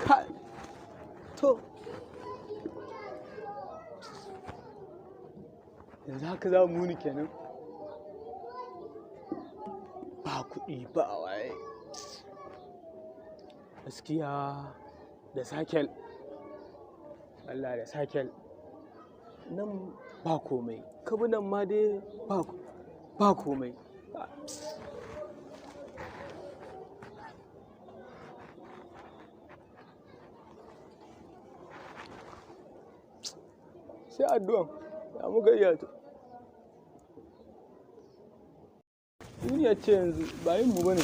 Kai. To. Yanzu haka za mu wuni kenan. Ba kuɗi ba waye. Gaskiya da sakel. Allah da sakel. Nan ba komai. Kabinan ma dai ba komai. Sai addu'an ya muka iya ta. Duniya ce yanzu ba yin mu bane.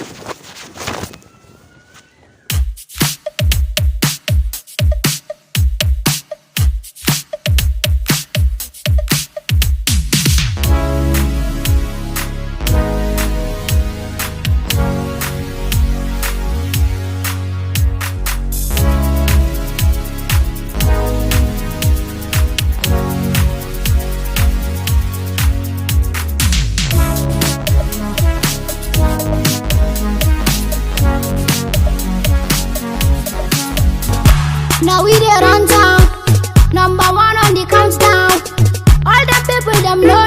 Now we dey run town, number one on the countdown. All the people them know